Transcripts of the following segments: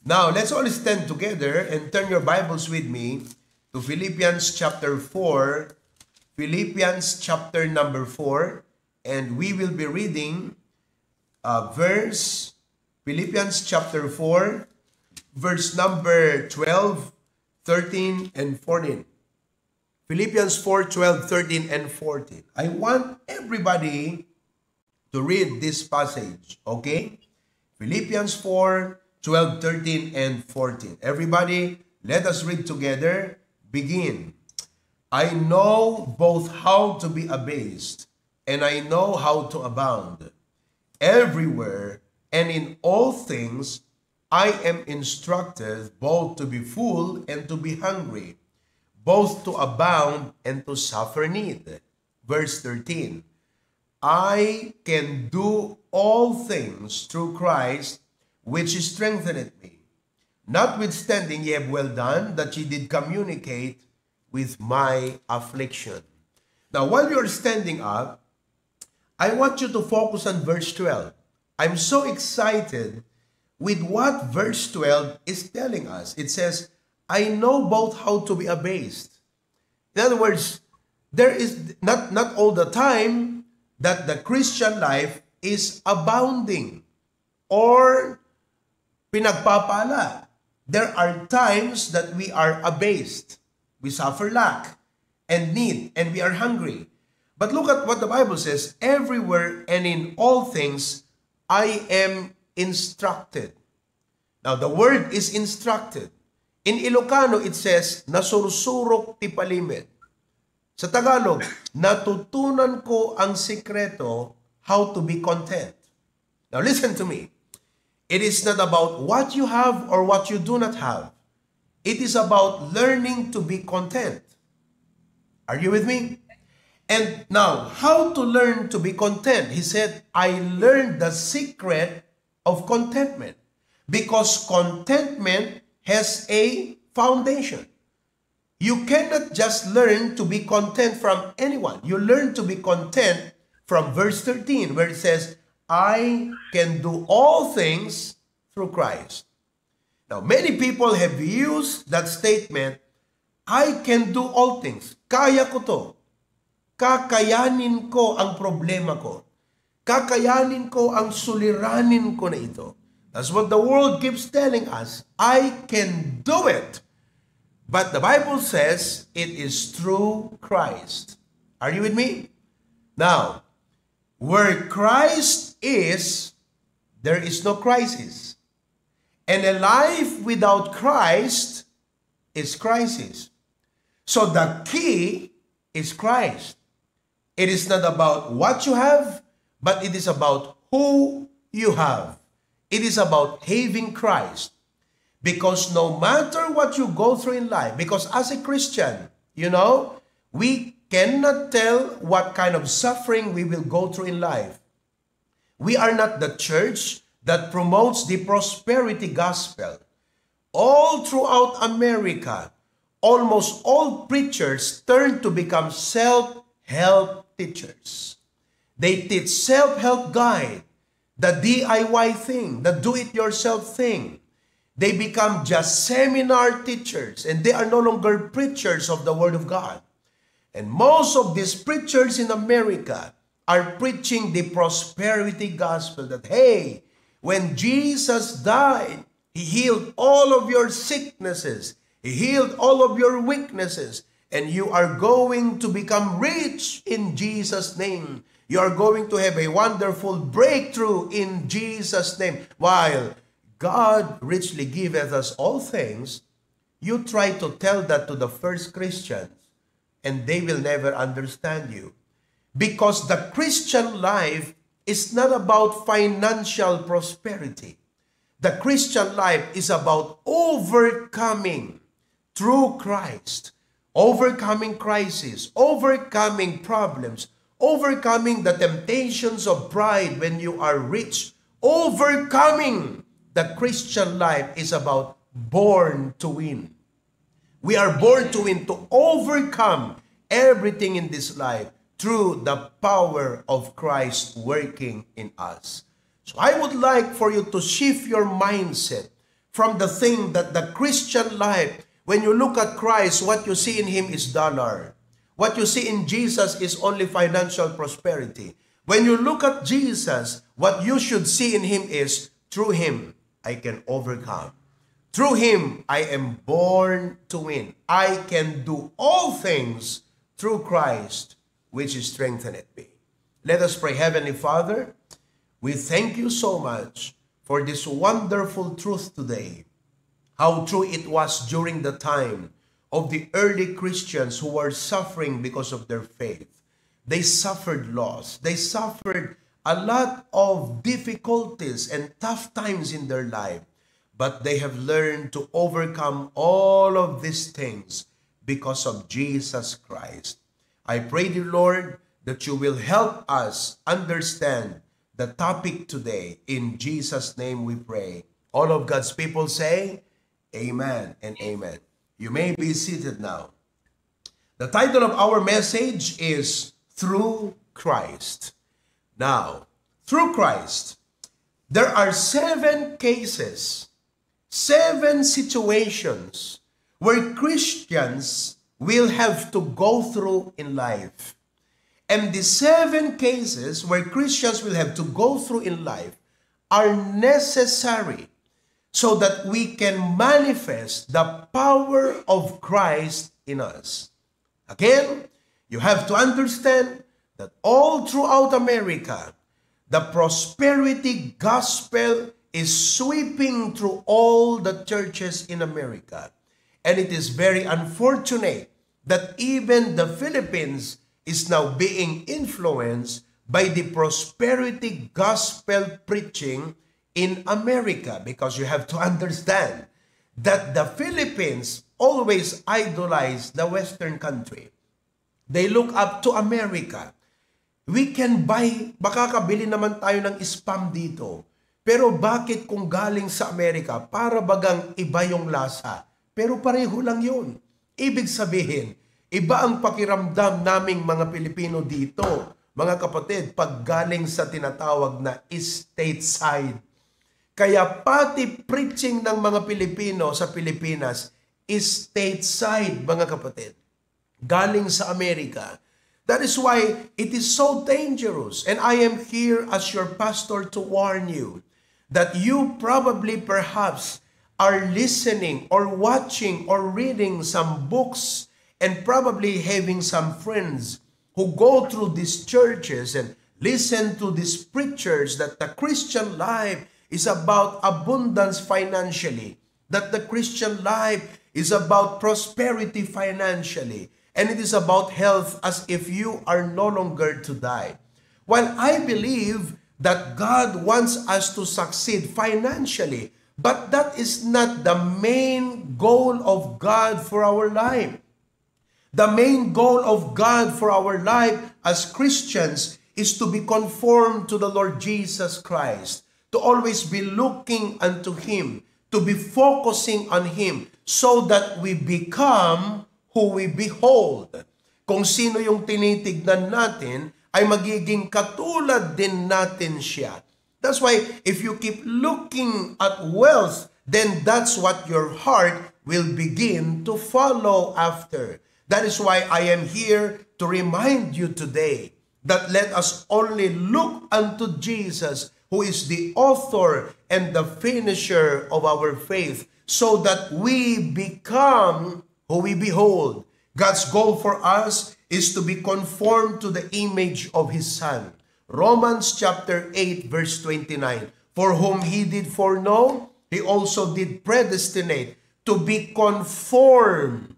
Now, let's all stand together and turn your Bibles with me to Philippians chapter 4. Philippians chapter number 4. And we will be reading Philippians chapter 4, verse number 12, 13, and 14. Philippians 4, 12, 13, and 14. I want everybody to read this passage, okay? Philippians 4, 12, 13, and 14. Everybody, let us read together. Begin. I know both how to be abased, and I know how to abound. Everywhere and in all things, I am instructed both to be full and to be hungry, both to abound and to suffer need. Verse 13. I can do all things through Christ, which strengtheneth me. Notwithstanding, ye have well done that ye did communicate with my affliction. Now, while you're standing up, I want you to focus on verse 12. I'm so excited with what verse 12 is telling us. It says, I know both how to be abased. In other words, there is not all the time that the Christian life is abounding or pinagpapala. There are times that we are abased. We suffer lack and need, and we are hungry. But look at what the Bible says, everywhere and in all things, I am instructed. Now, the word is instructed. In Ilocano, it says, nasursurok ti palimit. Sa Tagalog, natutunan ko ang sikreto how to be content. Now, listen to me. It is not about what you have or what you do not have. It is about learning to be content. Are you with me? And now, how to learn to be content? He said, I learned the secret of contentment. Because contentment has a foundation. You cannot just learn to be content from anyone. You learn to be content from verse 13, where it says, I can do all things through Christ. Now, many people have used that statement, I can do all things. Kaya ko to. Kakayanin ko ang problema ko. Kakayanin ko ang suliranin ko na ito. That's what the world keeps telling us. I can do it. But the Bible says it is through Christ. Are you with me? Now, where Christ is, there is no crisis. And a life without Christ is crisis. So the key is Christ. It is not about what you have, but it is about who you have. It is about having Christ. Because no matter what you go through in life, because as a Christian, we cannot tell what kind of suffering we will go through in life. We are not the church that promotes the prosperity gospel. All throughout America, almost all preachers turn to become self-help teachers. They teach self-help guide, the DIY thing, the do-it-yourself thing. They become just seminar teachers, and they are no longer preachers of the Word of God. And most of these preachers in America are preaching the prosperity gospel that, hey, when Jesus died, He healed all of your sicknesses. He healed all of your weaknesses. And you are going to become rich in Jesus' name. You are going to have a wonderful breakthrough in Jesus' name. While God richly giveth us all things, you try to tell that to the first Christians, and they will never understand you. Because the Christian life is not about financial prosperity. The Christian life is about overcoming through Christ, overcoming crises, overcoming problems, overcoming the temptations of pride when you are rich, overcoming. The Christian life is about born to win. We are born to win, to overcome everything in this life through the power of Christ working in us. So I would like for you to shift your mindset from the thing that the Christian life, when you look at Christ, what you see in Him is dollar. What you see in Jesus is only financial prosperity. When you look at Jesus, what you should see in Him is, through Him, I can overcome. Through Him, I am born to win. I can do all things through Christ, which strengtheneth me. Let us pray. Heavenly Father, we thank you so much for this wonderful truth today. How true it was during the time of the early Christians who were suffering because of their faith. They suffered loss. They suffered a lot of difficulties and tough times in their life. But they have learned to overcome all of these things because of Jesus Christ. I pray, dear Lord, that you will help us understand the topic today. In Jesus' name we pray. All of God's people say, Amen and amen. You may be seated now. The title of our message is Through Christ. Now, through Christ, there are 7 cases, 7 situations where Christians will have to go through in life. And the 7 cases where Christians will have to go through in life are necessary so that we can manifest the power of Christ in us. Again, you have to understand that all throughout America, the prosperity gospel is sweeping through all the churches in America. And it is very unfortunate that even the Philippines is now being influenced by the prosperity gospel preaching in America. Because you have to understand that the Philippines always idolize the Western country. They look up to America. We can buy, makakabili naman tayo ng spam dito. Pero bakit kung galing sa Amerika, para bagang iba yung lasa? Pero pareho lang yun. Ibig sabihin, iba ang pakiramdam naming mga Pilipino dito, mga kapatid, pag galing sa tinatawag na stateside. Kaya pati preaching ng mga Pilipino sa Pilipinas is stateside, mga kapatid. Galing sa Amerika. That is why it is so dangerous. And I am here as your pastor to warn you that you probably perhaps are listening or watching or reading some books and probably having some friends who go through these churches and listen to these preachers that the Christian life is about abundance financially, that the Christian life is about prosperity financially, and it is about health as if you are no longer to die. While I believe that God wants us to succeed financially, but that is not the main goal of God for our life. The main goal of God for our life as Christians is to be conformed to the Lord Jesus Christ, to always be looking unto Him, to be focusing on Him, so that we become who we behold. Kung sino yung tinitignan natin, ay magiging katulad din natin siya. That's why if you keep looking at wealth, then that's what your heart will begin to follow after. That is why I am here to remind you today that let us only look unto Jesus, who is the author and the finisher of our faith, so that we become who we behold. God's goal for us is to be conformed to the image of His Son. Romans chapter 8 verse 29. For whom He did foreknow, He also did predestinate to be conformed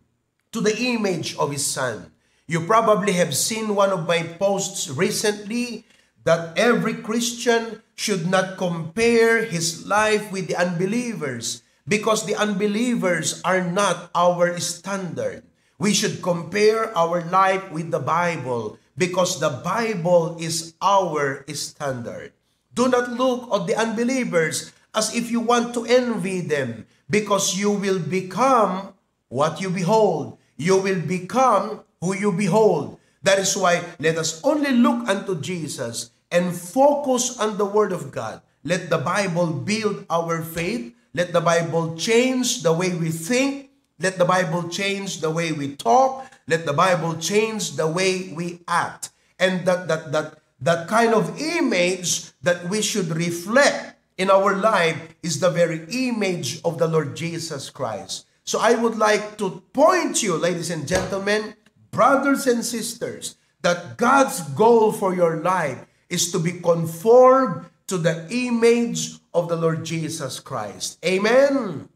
to the image of His Son. You probably have seen one of my posts recently that every Christian should not compare his life with the unbelievers, because the unbelievers are not our standard. We should compare our life with the Bible, because the Bible is our standard. Do not look at the unbelievers as if you want to envy them, because you will become what you behold. You will become who you behold. That is why let us only look unto Jesus and focus on the Word of God. Let the Bible build our faith. Let the Bible change the way we think. Let the Bible change the way we talk. Let the Bible change the way we act. And that kind of image that we should reflect in our life is the very image of the Lord Jesus Christ. So I would like to point you, ladies and gentlemen, brothers and sisters, that God's goal for your life is to be conformed to the image of the Lord Jesus Christ. Amen.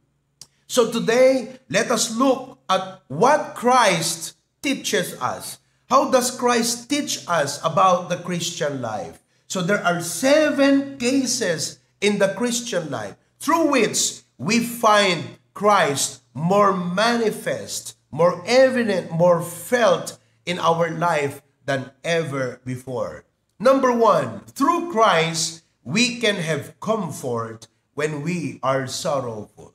So today, let us look at what Christ teaches us. How does Christ teach us about the Christian life? So there are 7 cases in the Christian life through which we find Christ more manifest, more evident, more felt in our life than ever before. Number 1, through Christ, we can have comfort when we are sorrowful.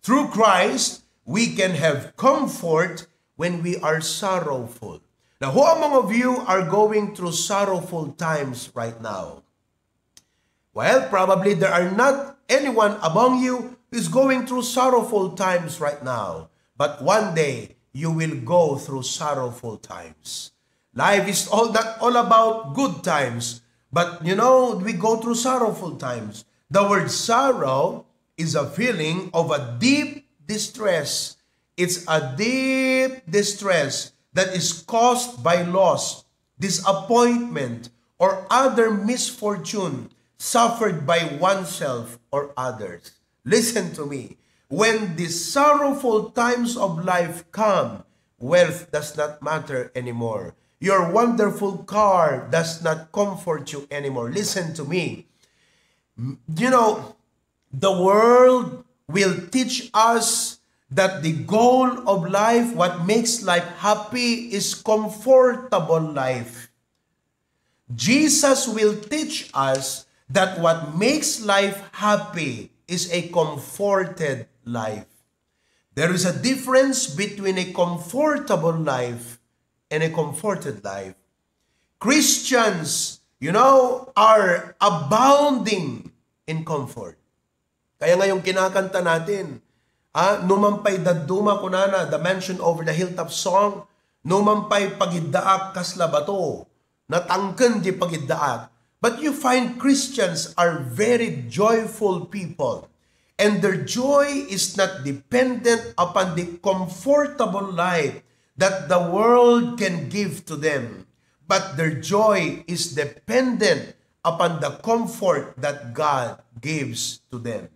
Through Christ, we can have comfort when we are sorrowful. Now, who among of you are going through sorrowful times right now? Well, probably there are not anyone among you who is going through sorrowful times right now. But one day, you will go through sorrowful times. Life is not all about good times. But, we go through sorrowful times. The word sorrow is a feeling of a deep distress. It's a deep distress that is caused by loss, disappointment, or other misfortune suffered by oneself or others. Listen to me. When the sorrowful times of life come, wealth does not matter anymore. Your wonderful car does not comfort you anymore. Listen to me. The world will teach us that the goal of life, what makes life happy, is comfortable life. Jesus will teach us that what makes life happy is a comforted life. There is a difference between a comfortable life and a comforted life. Christians, are abounding in comfort. Kaya ngayong kinakanta natin, numampay daduma kunana, the mention over the hilltop song, numampay pagiddaak kasla bato, natangken di pagiddaak. But you find Christians are very joyful people. And their joy is not dependent upon the comfortable life that the world can give to them. But their joy is dependent upon the comfort that God gives to them.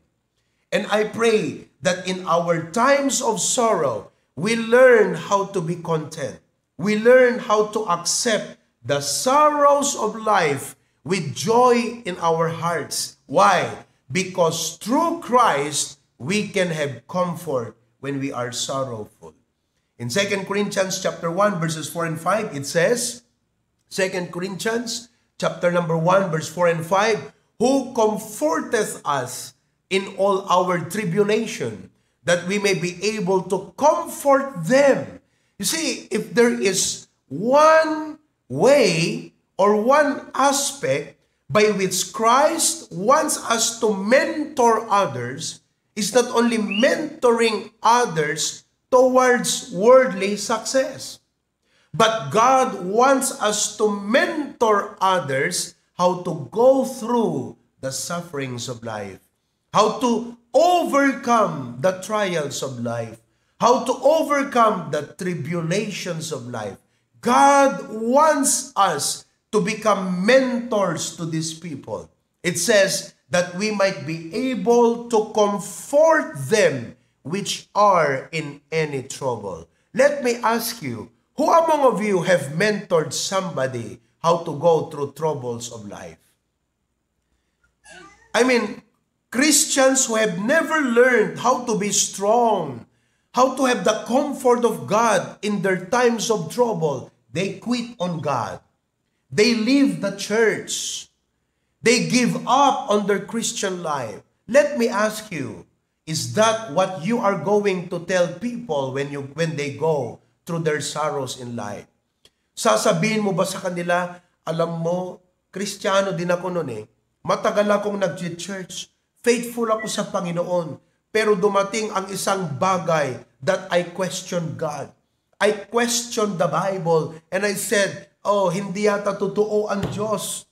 And I pray that in our times of sorrow, we learn how to be content. We learn how to accept the sorrows of life with joy in our hearts. Why? Because through Christ, we can have comfort when we are sorrowful. In 2 Corinthians chapter 1, verses 4 and 5, it says, 2 Corinthians chapter number 1, verse 4 and 5, who comforteth us in all our tribulation, that we may be able to comfort them. You see, if there is one way or one aspect by which Christ wants us to mentor others, is not only mentoring others towards worldly success, but God wants us to mentor others how to go through the sufferings of life, how to overcome the trials of life, how to overcome the tribulations of life. God wants us to become mentors to these people. It says that we might be able to comfort them which are in any trouble. Let me ask you, who among of you have mentored somebody how to go through troubles of life? Christians who have never learned how to be strong, how to have the comfort of God in their times of trouble, they quit on God. They leave the church. They give up on their Christian life. Let me ask you, is that what you are going to tell people when they go through their sorrows in life? Sasabihin mo ba sa kanila, alam mo, Kristiyano din ako noon eh. Matagal akong nag-church. Faithful ako sa Panginoon. Pero dumating ang isang bagay that I questioned God. I questioned the Bible and I said, oh, hindi yata totoo ang Diyos.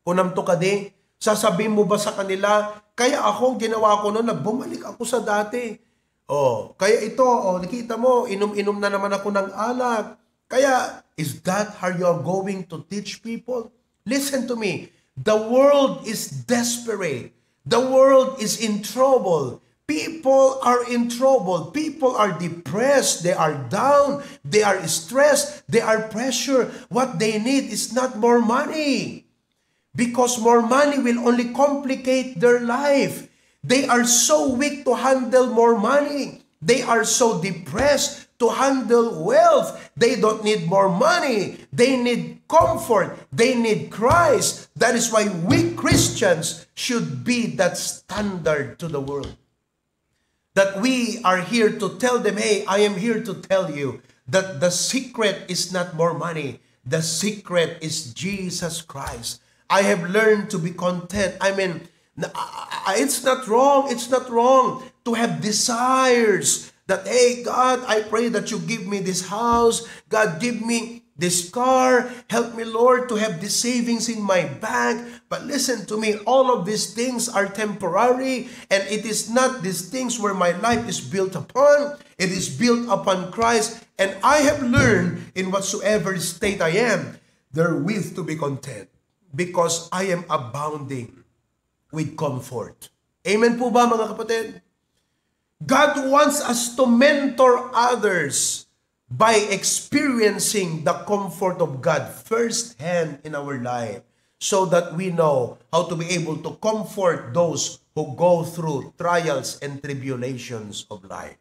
Unam to kadi, sasabihin mo ba sa kanila, kaya ako, ginawa ko noon, bumalik ako sa dati. Oh, kaya ito, oh, nakita mo, inom-inom na naman ako ng alak. Kaya, is that how you are going to teach people? Listen to me. The world is desperate. The world is in trouble. People are in trouble. People are depressed. They are down. They are stressed. They are pressured. What they need is not more money. Because more money will only complicate their life. They are so weak to handle more money. They are so depressed to handle wealth. They don't need more money. They need comfort. They need Christ. That is why we Christians should be that standard to the world. That we are here to tell them, hey, I am here to tell you that the secret is not more money. The secret is Jesus Christ. I have learned to be content. I mean, it's not wrong. It's not wrong to have desires that, hey, God, I pray that you give me this house. God, give me this car. Help me, Lord, to have these savings in my bank. But listen to me, all of these things are temporary, and it is not these things where my life is built upon. It is built upon Christ, and I have learned in whatsoever state I am, therewith to be content, because I am abounding with comfort. Amen po ba, mga kapatid? God wants us to mentor others by experiencing the comfort of God firsthand in our life, so that we know how to be able to comfort those who go through trials and tribulations of life.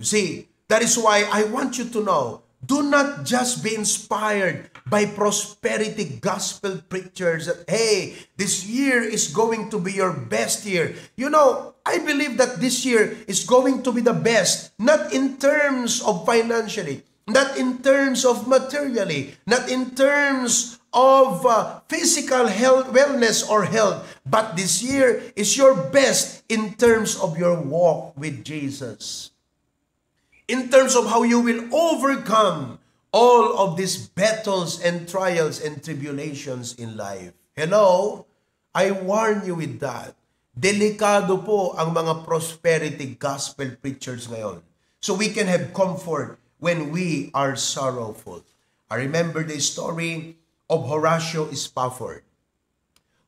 You see, that is why I want you to know, do not just be inspired by prosperity gospel preachers that, hey, this year is going to be your best year. You know, I believe that this year is going to be the best, not in terms of financially, not in terms of materially, not in terms of physical health, wellness or health, but this year is your best in terms of your walk with Jesus. In terms of how you will overcome all of these battles and trials and tribulations in life. Hello? I warn you with that. Delikado po ang mga prosperity gospel preachers ngayon. So we can have comfort when we are sorrowful. I remember the story of Horatio Spafford.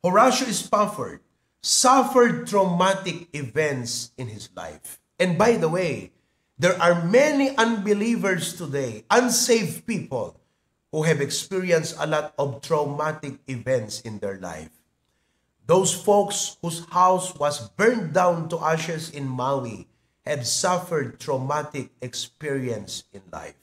Horatio Spafford suffered traumatic events in his life. And by the way, there are many unbelievers today, unsaved people, who have experienced a lot of traumatic events in their life. Those folks whose house was burned down to ashes in Maui have suffered traumatic experience in life.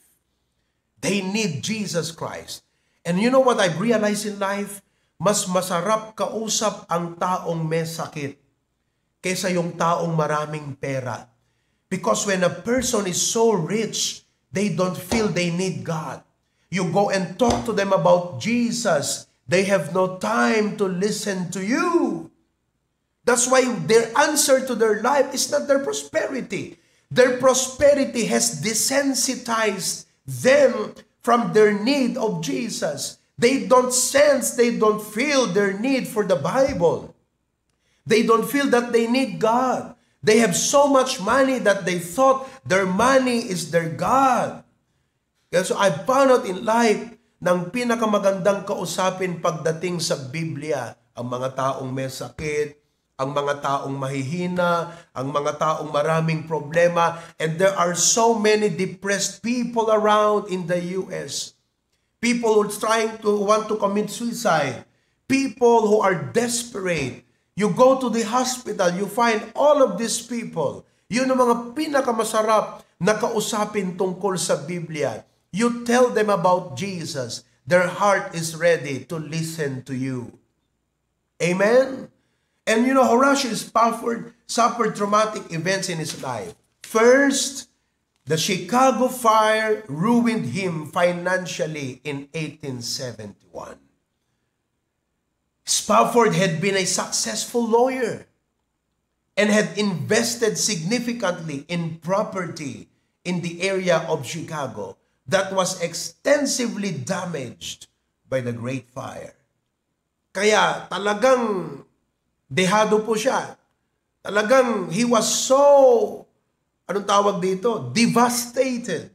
They need Jesus Christ. And you know what I've realized in life? Mas masarap kausap ang taong may sakit kaysa yung taong maraming pera. Because when a person is so rich, they don't feel they need God. You go and talk to them about Jesus, they have no time to listen to you. That's why their answer to their life is not their prosperity. Their prosperity has desensitized them from their need of Jesus. They don't sense, they don't feel their need for the Bible. They don't feel that they need God. They have so much money that they thought their money is their God. Kaya so I found out in life na ang pinakamagandang kausapin pagdating sa Biblia, ang mga taong may sakit, ang mga taong mahihina, ang mga taong maraming problema, and there are so many depressed people around in the U.S. People who want to commit suicide. People who are desperate. You go to the hospital, you find all of these people. Yun ang mga pinakamasarap na kausapin tungkol sa Biblia. You tell them about Jesus. Their heart is ready to listen to you. Amen? And you know, Horatio Spafford suffered traumatic events in his life. First, the Chicago fire ruined him financially in 1871. Spafford had been a successful lawyer. and had invested significantly in property in the area of Chicago that was extensively damaged by the Great Fire. Kaya talagang dehado po siya. Talagang he was so, anong tawag dito? Devastated.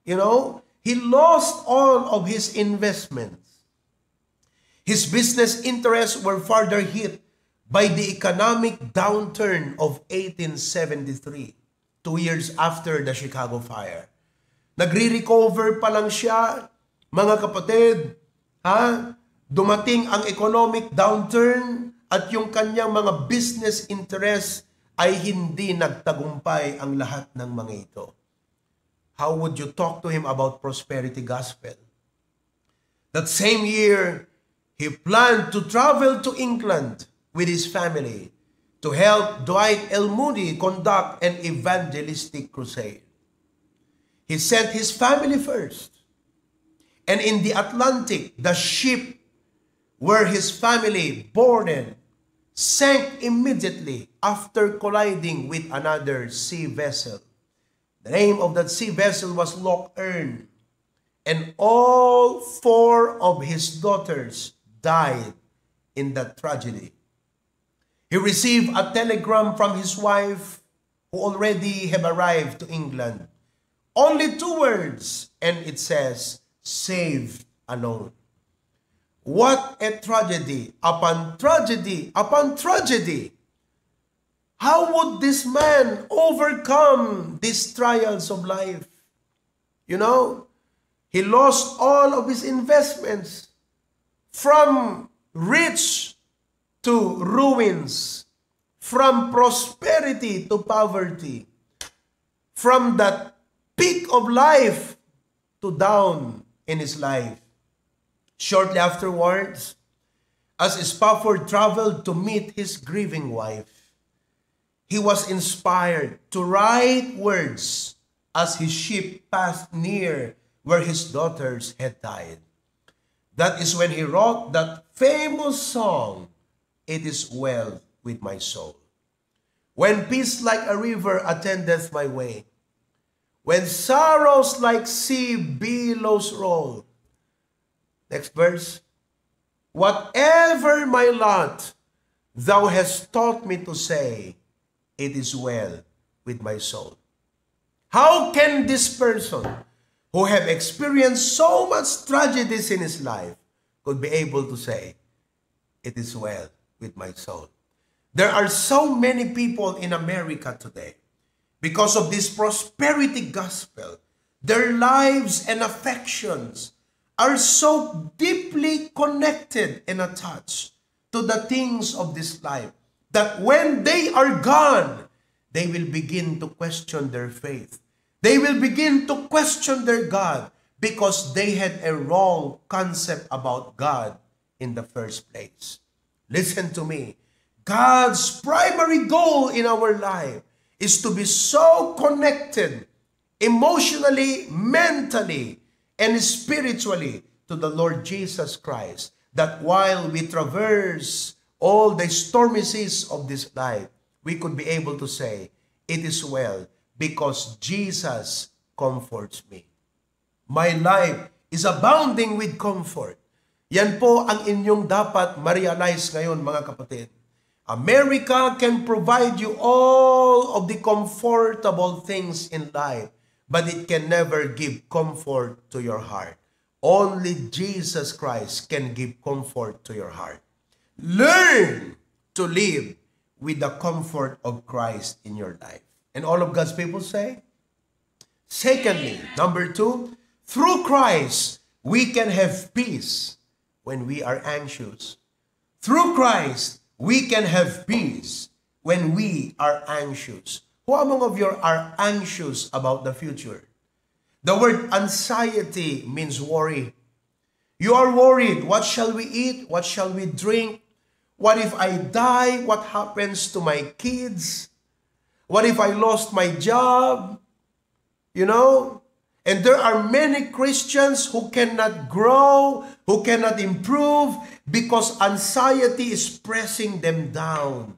You know? He lost all of his investments. His business interests were further hit by the economic downturn of 1873, 2 years after the Chicago Fire. Nagre-recover pa lang siya, mga kapatid, dumating ang economic downturn at yung kanyang mga business interests ay hindi nagtagumpay ang lahat ng mga ito. How would you talk to him about prosperity gospel? That same year, he planned to travel to England with his family to help Dwight L. Moody conduct an evangelistic crusade. He sent his family first. And in the Atlantic, the ship where his family boarded sank immediately after colliding with another sea vessel. The name of that sea vessel was Loch Earn, and all 4 of his daughters died in that tragedy. He received a telegram from his wife, who already had arrived to England. Only 2 words, and it says, "Saved alone." What a tragedy upon tragedy upon tragedy. How would this man overcome these trials of life? You know, he lost all of his investments, from rich to ruins, from prosperity to poverty, from that peak of life to down in his life. Shortly afterwards, as Spafford traveled to meet his grieving wife, he was inspired to write words as his ship passed near where his daughters had died. That is when he wrote that famous song, "It is Well with My Soul." When peace like a river attendeth my way, when sorrows like sea billows roll. Next verse. Whatever my lot, thou hast taught me to say, "It is well with my soul." How can this person who have experienced so much tragedies in his life could be able to say, "It is well with my soul"? There are so many people in America today, because of this prosperity gospel, their lives and affections are so deeply connected and attached to the things of this life that when they are gone, they will begin to question their faith. They will begin to question their God because they had a wrong concept about God in the first place. Listen to me. God's primary goal in our life is to be so connected emotionally, mentally, and spiritually to the Lord Jesus Christ that while we traverse all the stormy seas of this life, we could be able to say, "It is well because Jesus comforts me." My life is abounding with comfort. Yan po ang inyong dapat ma-realize ngayon, mga kapatid. America can provide you all of the comfortable things in life, but it can never give comfort to your heart. Only Jesus Christ can give comfort to your heart. Learn to live with the comfort of Christ in your life. And all of God's people say? Secondly, number 2, through Christ, we can have peace when we are anxious. Through Christ, we can have peace when we are anxious. Who among of you are anxious about the future? The word anxiety means worry. You are worried. What shall we eat? What shall we drink? What if I die? What happens to my kids? What if I lost my job? You know? And there are many Christians who cannot grow, who cannot improve because anxiety is pressing them down.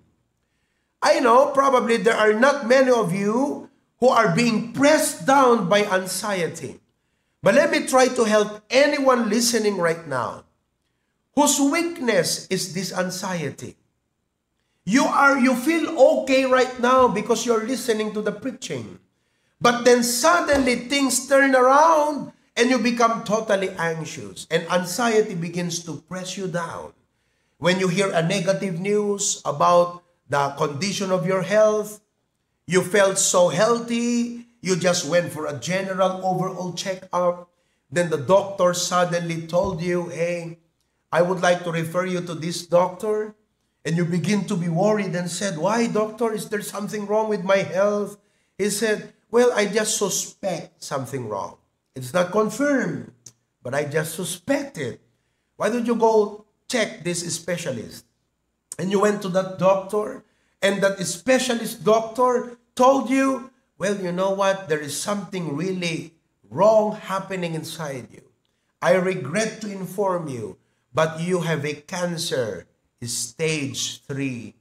I know probably there are not many of you who are being pressed down by anxiety. But let me try to help anyone listening right now whose weakness is this anxiety. You feel okay right now because you're listening to the preaching. But then suddenly things turn around and you become totally anxious. And anxiety begins to press you down. When you hear a negative news about the condition of your health, you felt so healthy, you just went for a general overall checkup. Then the doctor suddenly told you, hey, I would like to refer you to this doctor. And you begin to be worried and said, why, doctor? Is there something wrong with my health? He said, well, I just suspect something wrong. It's not confirmed, but I just suspect it. Why don't you go check this specialist? And you went to that doctor, and that specialist doctor told you, well, you know what? There is something really wrong happening inside you. I regret to inform you, but you have a cancer, stage 3.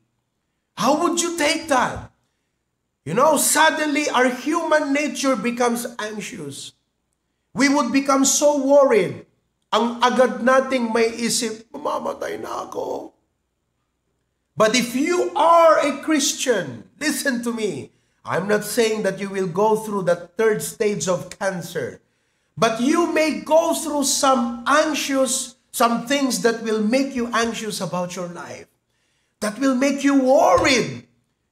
How would you take that? You know, suddenly our human nature becomes anxious. We would become so worried. Ang agad nating may isip, mamamatay na ako. But if you are a Christian, listen to me. I'm not saying that you will go through the 3rd stage of cancer. But you may go through some things that will make you anxious about your life. That will make you worried.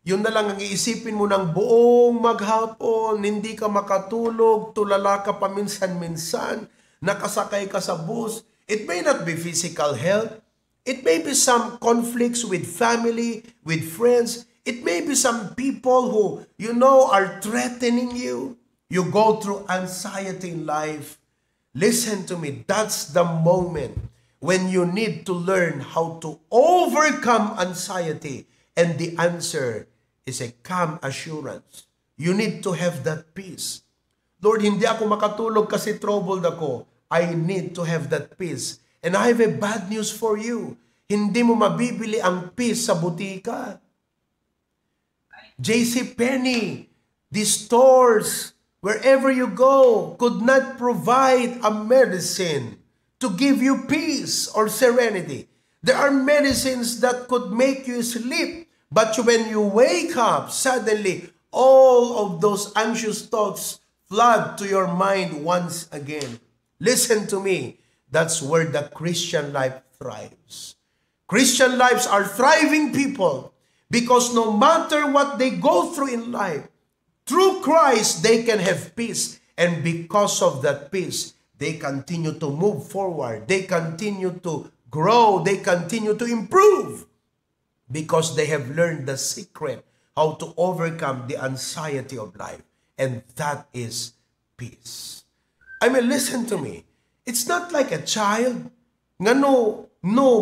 Yun na lang ang iisipin mo ng buong maghapon, hindi ka makatulog, tulala ka paminsan-minsan, nakasakay ka sa bus. It may not be physical health. It may be some conflicts with family, with friends. It may be some people who, you know, are threatening you. You go through anxiety in life. Listen to me, that's the moment when you need to learn how to overcome anxiety. And the answer is a calm assurance. You need to have that peace. Lord, hindi ako makatulog kasi troubled ako. I need to have that peace. And I have a bad news for you. Hindi mo mabibili ang peace sa butika. J.C. Penney, the stores, wherever you go, could not provide a medicine to give you peace or serenity. There are medicines that could make you sleep, but when you wake up, suddenly all of those anxious thoughts flood to your mind once again. Listen to me. That's where the Christian life thrives. Christian lives are thriving people because no matter what they go through in life, through Christ, they can have peace. And because of that peace, they continue to move forward. They continue to grow. They continue to improve because they have learned the secret how to overcome the anxiety of life. And that is peace. I mean, listen to me. It's not like a child nga no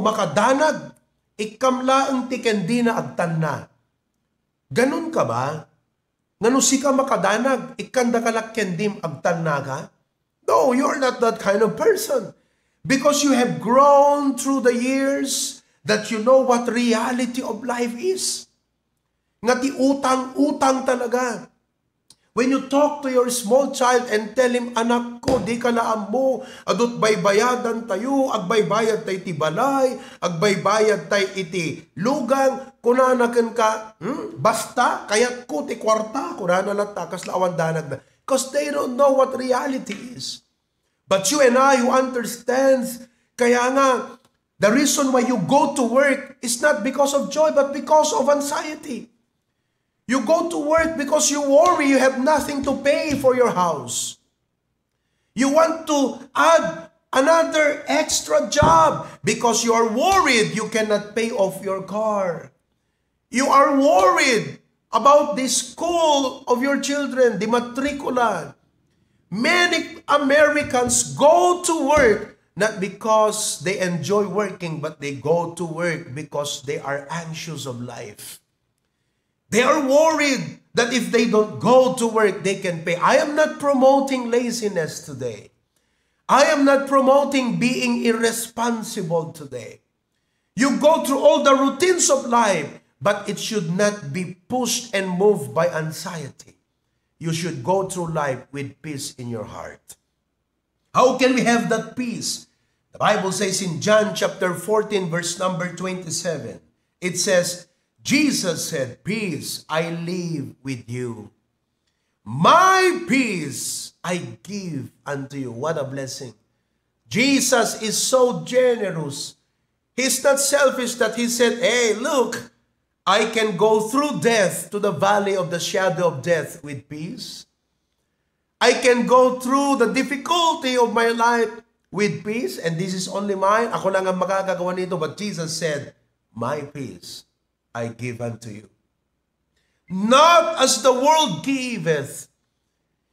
makadanag ikamla ang tikandi na agtan na. Ganun ka ba? Ngano si ka makadanag ikanda kalakkendim agtan na ka? No, you're not that kind of person. Because you have grown through the years that you know what reality of life is. Nga ti utang-utang talaga. When you talk to your small child and tell him, anak ko, di ka laam mo, adot baybayadan tayo, agbaybayad tay ti balay, agbaybayad tay iti lugang, kunanakan ka, basta, kayat ko ti kwarta, kunanalata, kaslaawan danag na. Because they don't know what reality is. But you and I who understands, kaya nga, the reason why you go to work is not because of joy, but because of anxiety. You go to work because you worry you have nothing to pay for your house. You want to add another extra job because you are worried you cannot pay off your car. You are worried about the school of your children, the matricula. Many Americans go to work not because they enjoy working, but they go to work because they are anxious of life. They are worried that if they don't go to work, they can pay. I am not promoting laziness today. I am not promoting being irresponsible today. You go through all the routines of life, but it should not be pushed and moved by anxiety. You should go through life with peace in your heart. How can we have that peace? The Bible says in John chapter 14, verse number 27, it says, Jesus said, peace I leave with you. My peace I give unto you. What a blessing. Jesus is so generous. He's not selfish that he said, hey, look, I can go through death to the valley of the shadow of death with peace. I can go through the difficulty of my life with peace, and this is only mine. Ako lang ang makakagawa nito. But Jesus said, my peace I give unto you. Not as the world giveth.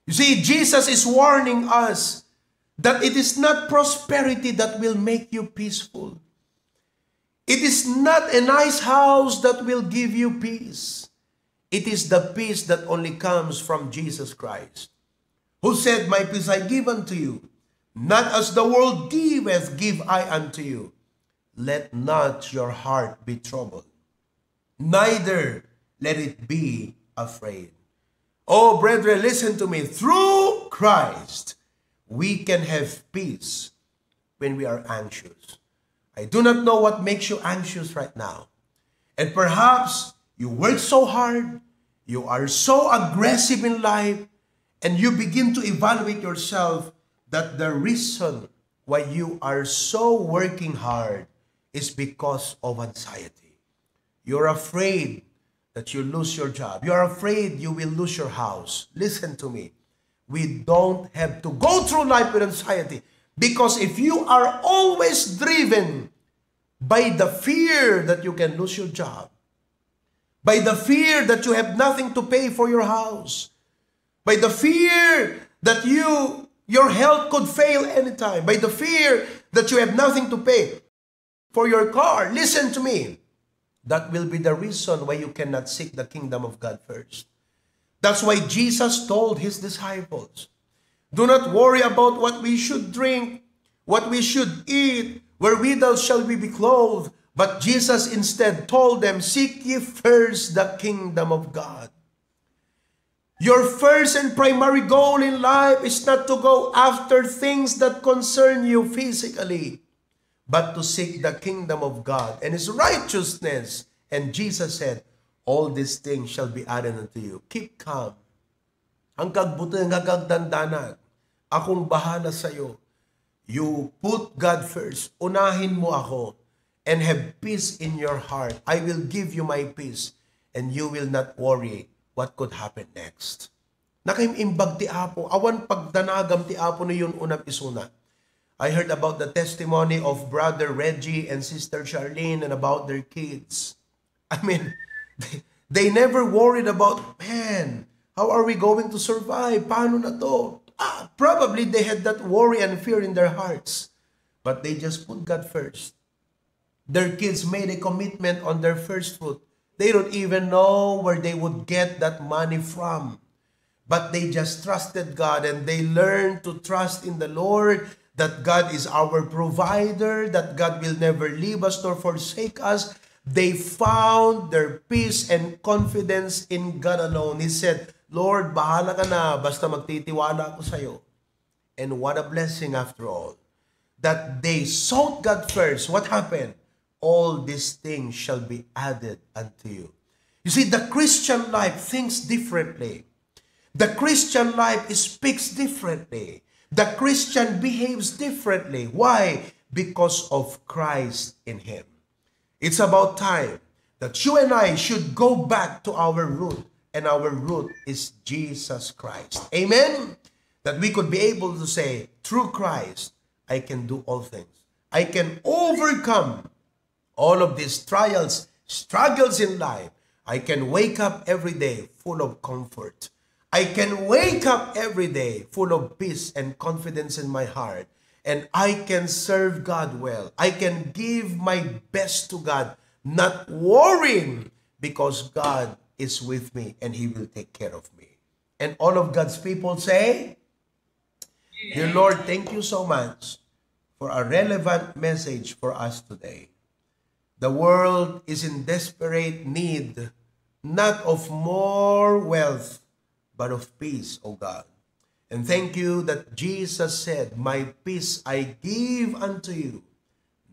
You see, Jesus is warning us that it is not prosperity that will make you peaceful. It is not a nice house that will give you peace. It is the peace that only comes from Jesus Christ, who said, my peace I give unto you. Not as the world giveth, give I unto you. Let not your heart be troubled, neither let it be afraid. Oh, brethren, listen to me. Through Christ, we can have peace when we are anxious. I do not know what makes you anxious right now. And perhaps you work so hard, you are so aggressive in life, and you begin to evaluate yourself that the reason why you are so working hard is because of anxiety. You're afraid that you lose your job. You're afraid you will lose your house. Listen to me. We don't have to go through life with anxiety, because if you are always driven by the fear that you can lose your job, by the fear that you have nothing to pay for your house, by the fear that your health could fail anytime, by the fear that you have nothing to pay for your car, listen to me. That will be the reason why you cannot seek the kingdom of God first. That's why Jesus told his disciples, do not worry about what we should drink, what we should eat, wherewithal shall we be clothed. But Jesus instead told them, seek ye first the kingdom of God. Your first and primary goal in life is not to go after things that concern you physically, but to seek the kingdom of God and his righteousness. And Jesus said, all these things shall be added unto you. Keep calm. Ang kagbuti ng kagdandanan, akong bahala sa iyo. You put God first. Unahin mo ako and have peace in your heart. I will give you my peace and you will not worry what could happen next. Nakaimbag ti Apo, awan pagdanagam ti Apo na yun unang isuna. I heard about the testimony of Brother Reggie and Sister Charlene and about their kids. I mean, they never worried about, man, how are we going to survive? Paano na to? Probably they had that worry and fear in their hearts. But they just put God first. Their kids made a commitment on their first fruit. They don't even know where they would get that money from. But they just trusted God, and they learned to trust in the Lord, that God is our provider, that God will never leave us nor forsake us. They found their peace and confidence in God alone. He said, Lord, bahala ka na, basta magtitiwala ako sa iyo. And what a blessing after all, that they sought God first. What happened? All these things shall be added unto you. You see, the Christian life thinks differently. The Christian life speaks differently. The Christian behaves differently. Why? Because of Christ in him. It's about time that you and I should go back to our root, and our root is Jesus Christ. Amen? That we could be able to say, through Christ, I can do all things. I can overcome all of these trials, struggles in life. I can wake up every day full of comfort. I can wake up every day full of peace and confidence in my heart. And I can serve God well. I can give my best to God, not worrying, because God is with me and he will take care of me. And all of God's people say, Dear Lord, thank you so much for a relevant message for us today. The world is in desperate need, not of more wealth, but of peace, O God. And thank you that Jesus said, my peace I give unto you,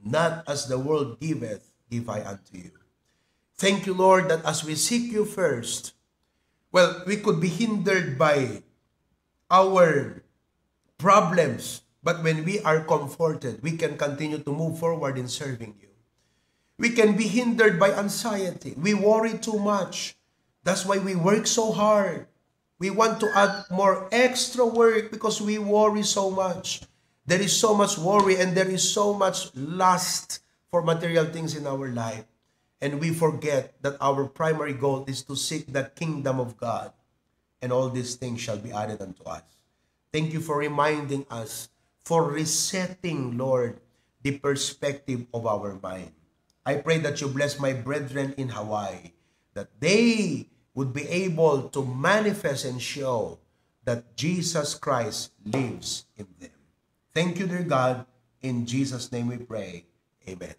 not as the world giveth, give I unto you. Thank you, Lord, that as we seek you first, well, we could be hindered by our problems, but when we are comforted, we can continue to move forward in serving you. We can be hindered by anxiety. We worry too much. That's why we work so hard. We want to add more extra work because we worry so much. There is so much worry and there is so much lust for material things in our life. And we forget that our primary goal is to seek the kingdom of God. And all these things shall be added unto us. Thank you for reminding us, for resetting, Lord, the perspective of our mind. I pray that you bless my brethren in Hawaii, that they would be able to manifest and show that Jesus Christ lives in them. Thank you, dear God. In Jesus' name we pray. Amen.